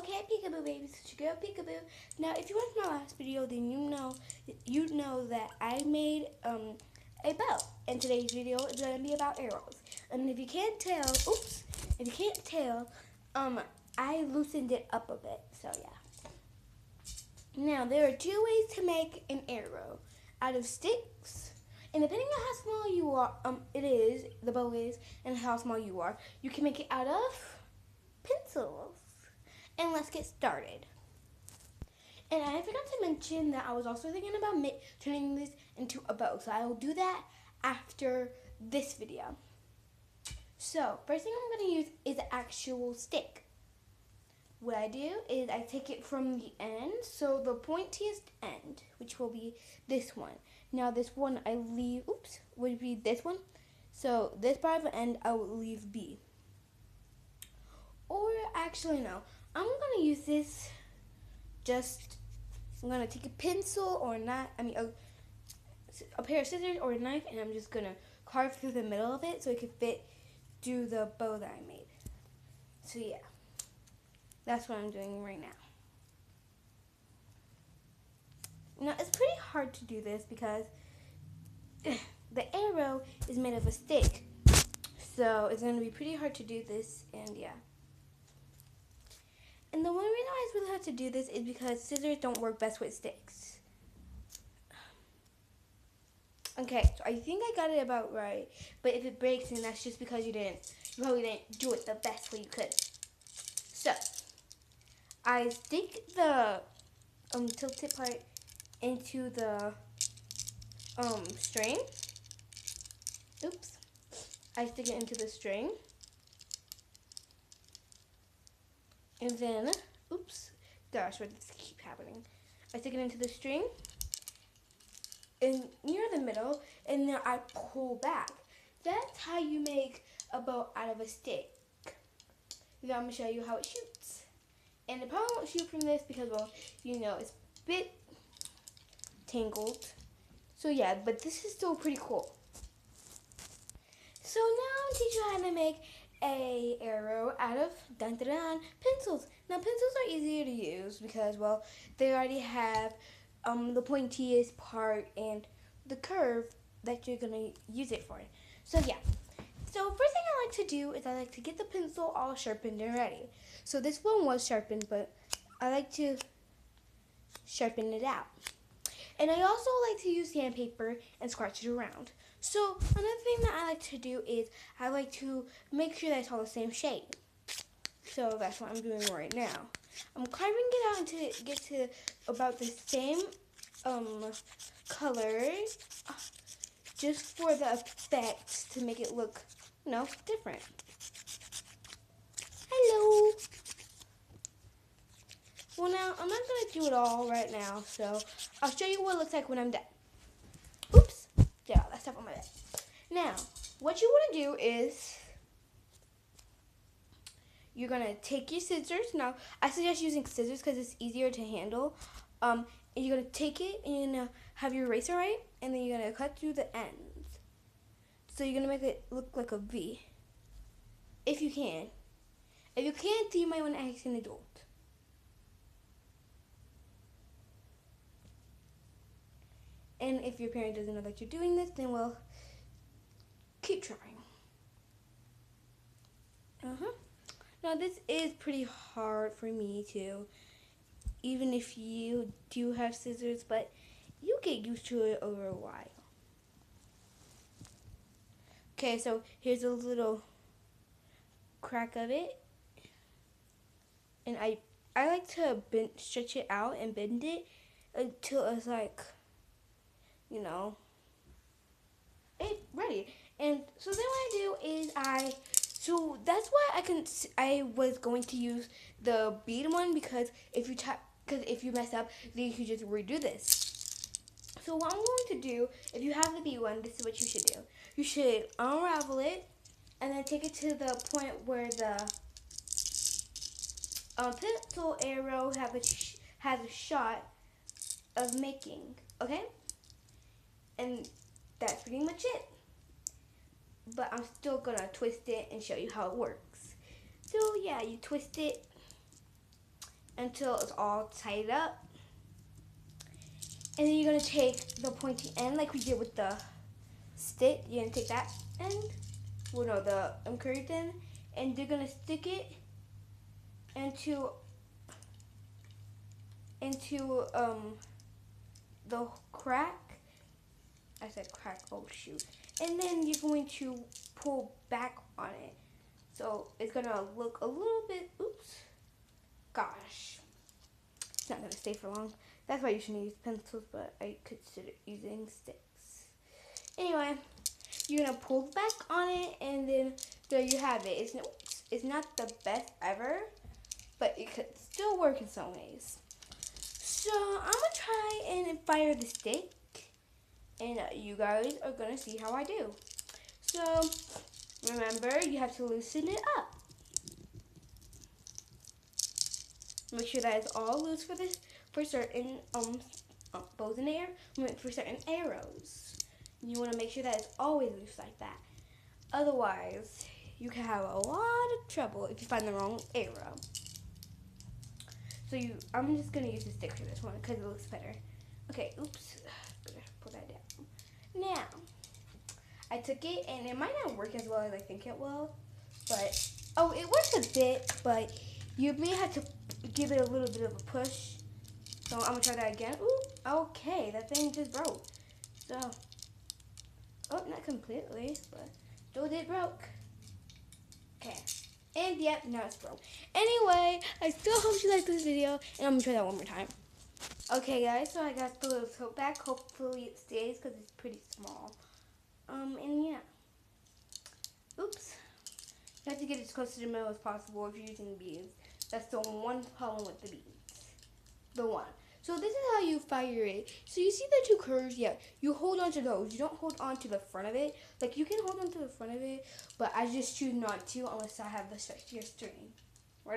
Okay, peekaboo babies, it's your girl peekaboo. Now, if you watched my last video, then you know that I made a bow, and today's video is gonna be about arrows. And if you can't tell, I loosened it up a bit. So yeah. Now there are two ways to make an arrow: out of sticks, and depending on how small you are, the bow is, and how small you are, you can make it out of pencils. And let's get started. And I forgot to mention that I was also thinking about turning this into a bow. So I will do that after this video. So first thing I'm going to use is an actual stick. What I do is I take it from the end, so the pointiest end, which will be this one. Now this one I leave, would be this one. So this part of the end I will leave B. Or actually no, I'm going to use this I'm going to take a pencil or a pair of scissors or a knife, and I'm just going to carve through the middle of it so it can fit through the bow that I made. So yeah, that's what I'm doing right now. Now it's pretty hard to do this because the arrow is made of a stick. So it's going to be pretty hard to do this, and yeah. And the one reason why it's really hard to do this is because scissors don't work best with sticks. Okay, so I think I got it about right. But if it breaks, then that's just because you probably didn't do it the best way you could. So, I stick the tilted part into the string. I stick it into the string. And then, why does this keep happening? I stick it into the string and near the middle, and then I pull back. That's how you make a bow out of a stick. Now I'm gonna show you how it shoots. And it probably won't shoot from this because, well, it's a bit tangled. So yeah, but this is still pretty cool. So now I'm teaching you how to make a arrow out of pencils. Now pencils are easier to use because, well, they already have the pointiest part and the curve that you're gonna use it for. So yeah. So first thing I like to do is I like to get the pencil all sharpened and ready. So this one was sharpened, but I like to sharpen it out. And I also like to use sandpaper and scratch it around. So another thing that I like to do is I like to make sure that it's all the same shade. So that's what I'm doing right now. I'm carving it out until it gets to about the same color, just for the effect to make it look, different. Hello. Well, now I'm not gonna do it all right now, so I'll show you what it looks like when I'm done. Yeah, that's stuff on my bed. Now, what you want to do is you're gonna take your scissors. Now, I suggest using scissors because it's easier to handle. And you're gonna take it and you're gonna have your eraser right, and then you're gonna cut through the ends. So you're gonna make it look like a V, if you can. If you can't, then you might want to ask an adult. And if your parent doesn't know that you're doing this, then well, keep trying. Now this is pretty hard for me too, even if you do have scissors, but you get used to it over a while. Okay, so here's a little crack of it, and I like to stretch it out and bend it until it's like, it ready. And so then what I do is so that's why I was going to use the bead one, because if you mess up, then you can just redo this. So what I'm going to do, if you have the bead one, this is what you should do. You should unravel it and then take it to the point where the pencil arrow has a shot of making, okay? And that's pretty much it. But I'm still gonna twist it and show you how it works. So yeah, you twist it until it's all tied up. And then you're going to take the pointy end like we did with the stick. You're going to take that end, well no, the curved end, and you're going to stick it into the crack. I said crack, oh shoot. And then you're going to pull back on it. So it's gonna look a little bit, oops, gosh. It's not gonna stay for long. That's why you shouldn't use pencils, but I consider using sticks. Anyway, you're gonna pull back on it, and then there you have it. It's not the best ever, but it could still work in some ways. So I'm gonna try and fire the stick, and you guys are gonna see how I do. So remember, you have to loosen it up. Make sure that it's all loose for certain bows in the air, for certain arrows. You want to make sure that it's always loose like that. Otherwise, you can have a lot of trouble if you find the wrong arrow. So I'm just gonna use the stick for this one because it looks better. Okay, oops, gonna pull that down. Now, I took it and it might not work as well as I think it will, but it works a bit, but you may have to give it a little bit of a push. So I'm gonna try that again. Ooh, okay, that thing just broke. So, not completely, but still did broke. Okay. And yep, now it's broke. Anyway, I still hope you liked this video, and I'm gonna try that one more time. Okay, guys, so I got the little tote bag. Hopefully it stays because it's pretty small. And yeah. Oops. You have to get as close to the middle as possible if you're using beads. That's the one problem with the beads. The one. So this is how you fire it. So you see the two curves? Yeah. You hold on to those. You don't hold on to the front of it. Like, you can hold on to the front of it, but I just choose not to unless I have the sexier string.